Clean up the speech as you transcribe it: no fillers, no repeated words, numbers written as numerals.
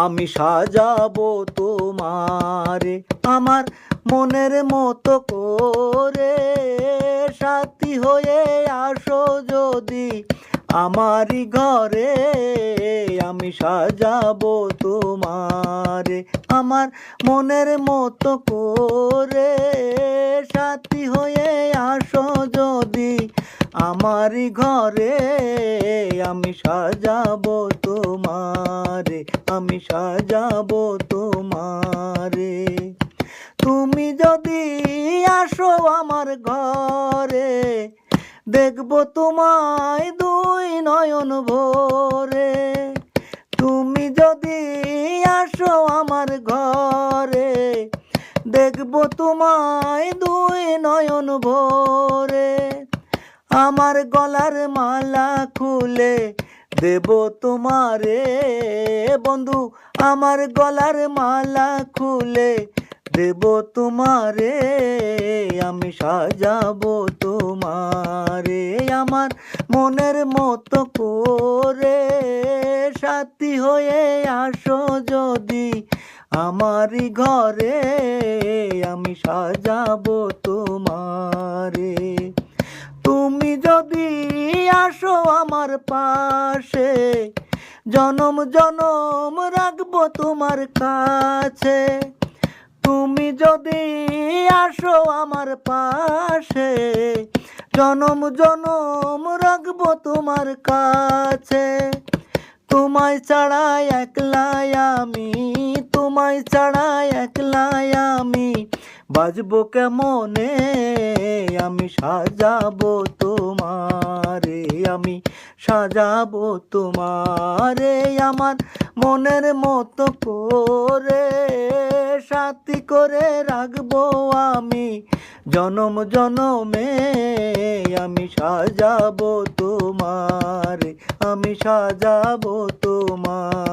আমি সাজাবো তোমারে আমার মনের মতো করে। সাথী হয়ে আসো যদি আমারই ঘরে, আমি সাজাবো তোমারে আমার মনের মতো করে। সাথী হয়ে আসো যদি আমারই ঘরে, আমি সাজাবো তোমারে, আমি সাজাবো তোমারে। তুমি যদি আসো আমার ঘরে, দেখবো তোমায় দুই নয়ন ভরে। তুমি যদি আসো আমার ঘরে, দেখবো তোমায় দুই নয়ন ভরে। আমার গলার মালা খুলে দেব তোমারে বন্ধু, আমার গলার মালা খুলে দেব তোমারে। আমি সাজাবো তোমারে আমার মনের মতো করে। সাথী হয়ে আসো যদি আমারই ঘরে, আমি সাজাবো তোমারে। তুমি যদি আসো আমার পাশে, জনম জনম রাখবো তোমার কাছে। তুমি যদি আসো আমার পাশে, জনম জনম রাখবো তোমার কাছে। তোমায় ছাড়া একলাই আমি, তোমায় ছাড়া একলাই আমি বাজবো কেমনে। আমি সাজাবো তোমারে, আমি সাজাবো তোমারে আমার মনের মতো করে। সাথী করে রাখবো আমি জনম জনমে। আমি সাজাবো তোমারে, আমি সাজাবো তোমারে।